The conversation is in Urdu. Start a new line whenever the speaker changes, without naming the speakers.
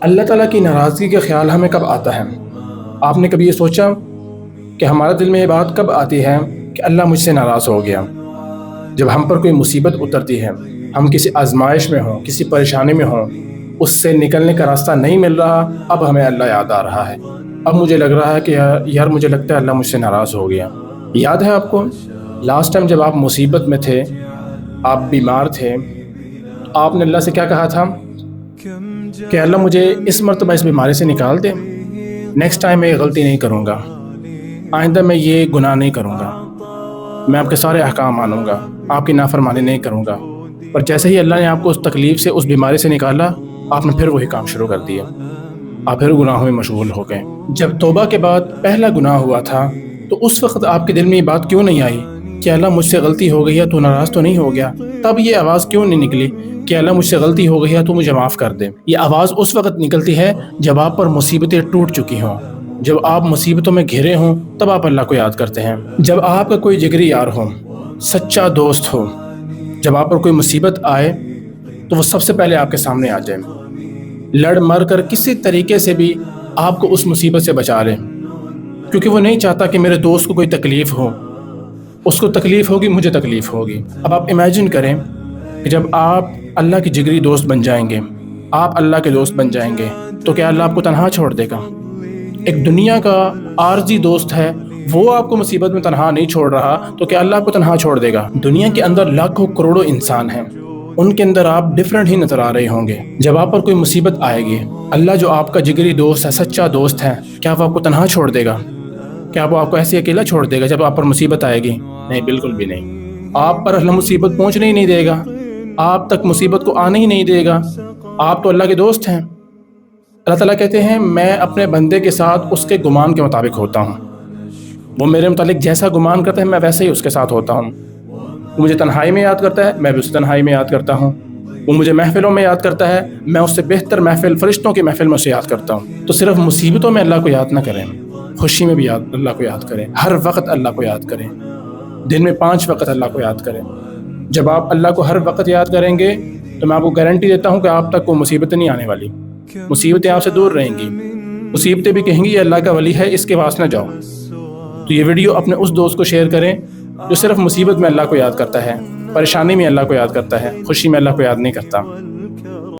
اللہ تعالیٰ کی ناراضگی کا خیال ہمیں کب آتا ہے؟ آپ نے کبھی یہ سوچا کہ ہمارے دل میں یہ بات کب آتی ہے کہ اللہ مجھ سے ناراض ہو گیا؟ جب ہم پر کوئی مصیبت اترتی ہے، ہم کسی آزمائش میں ہوں، کسی پریشانی میں ہوں، اس سے نکلنے کا راستہ نہیں مل رہا، اب ہمیں اللہ یاد آ رہا ہے۔ اب مجھے لگ رہا ہے کہ یار مجھے لگتا ہے اللہ مجھ سے ناراض ہو گیا۔ یاد ہے آپ کو لاسٹ ٹائم جب آپ مصیبت میں تھے، آپ بیمار تھے، آپ نے اللہ سے کیا کہا تھا کہ اللہ مجھے اس مرتبہ اس بیماری سے نکال دے، نیکسٹ ٹائم میں یہ غلطی نہیں کروں گا، آئندہ میں یہ گناہ نہیں کروں گا، میں آپ کے سارے احکام مانوں گا، آپ کی نافرمانی نہیں کروں گا۔ پر جیسے ہی اللہ نے آپ کو اس تکلیف سے، اس بیماری سے نکالا، آپ نے پھر وہی کام شروع کر دیا، آپ پھر گناہوں میں مشغول ہو گئے۔ جب توبہ کے بعد پہلا گناہ ہوا تھا تو اس وقت آپ کے دل میں یہ بات کیوں نہیں آئی کہ اللہ مجھ سے غلطی ہو گئی ہے، تو ناراض تو نہیں ہو گیا؟ تب یہ آواز کیوں نہیں نکلی کہ اللہ مجھ سے غلطی ہو گئی ہے تو مجھے معاف کر دے؟ یہ آواز اس وقت نکلتی ہے جب آپ پر مصیبتیں ٹوٹ چکی ہوں، جب آپ مصیبتوں میں گھرے ہوں، تب آپ اللہ کو یاد کرتے ہیں۔ جب آپ کا کوئی جگری یار ہو، سچا دوست ہو، جب آپ پر کوئی مصیبت آئے تو وہ سب سے پہلے آپ کے سامنے آ جائے، لڑ مر کر کسی طریقے سے بھی آپ کو اس مصیبت سے بچا لے، کیونکہ وہ نہیں چاہتا کہ میرے دوست کو کوئی تکلیف ہو، اس کو تکلیف ہوگی، مجھے تکلیف ہوگی۔ اب آپ امیجن کریں کہ جب آپ اللہ کی جگری دوست بن جائیں گے، آپ اللہ کے دوست بن جائیں گے، تو کیا اللہ آپ کو تنہا چھوڑ دے گا؟ ایک دنیا کا عارضی دوست ہے، وہ آپ کو مصیبت میں تنہا نہیں چھوڑ رہا، تو کیا اللہ آپ کو تنہا چھوڑ دے گا؟ دنیا کے اندر لاکھوں کروڑوں انسان ہیں، ان کے اندر آپ ڈفرینٹ ہی نظر آ رہے ہوں گے۔ جب آپ پر کوئی مصیبت آئے گی، اللہ جو آپ کا جگری دوست ہے، سچا دوست ہے، کیا وہ آپ کو تنہا چھوڑ دے گا؟ کیا وہ آپ کو ایسے اکیلا چھوڑ دے گا جب آپ پر مصیبت آئے گی؟ نہیں، بالکل بھی نہیں۔ آپ پر اللہ مصیبت پہنچنے ہی نہیں دے گا، آپ تک مصیبت کو آنے ہی نہیں دے گا۔ آپ تو اللہ کے دوست ہیں۔ اللہ تعالیٰ کہتے ہیں میں اپنے بندے کے ساتھ اس کے گمان کے مطابق ہوتا ہوں، وہ میرے متعلق جیسا گمان کرتا ہے میں ویسے ہی اس کے ساتھ ہوتا ہوں۔ وہ مجھے تنہائی میں یاد کرتا ہے، میں بھی اسے تنہائی میں یاد کرتا ہوں۔ وہ مجھے محفلوں میں یاد کرتا ہے، میں اس سے بہتر محفل، فرشتوں کی محفل میں اسے یاد کرتا ہوں۔ تو صرف مصیبتوں میں اللہ کو یاد نہ کریں، خوشی میں بھی اللہ کو یاد کریں، ہر وقت اللہ کو یاد کریں، دن میں 5 وقت اللہ کو یاد کریں۔ جب آپ اللہ کو ہر وقت یاد کریں گے تو میں آپ کو گارنٹی دیتا ہوں کہ آپ تک کوئی مصیبتیں نہیں آنے والی، مصیبتیں آپ سے دور رہیں گی۔ مصیبتیں بھی کہیں گی یہ اللہ کا ولی ہے، اس کے پاس نہ جاؤ۔ تو یہ ویڈیو اپنے اس دوست کو شیئر کریں جو صرف مصیبت میں اللہ کو یاد کرتا ہے، پریشانی میں اللہ کو یاد کرتا ہے، خوشی میں اللہ کو یاد نہیں کرتا۔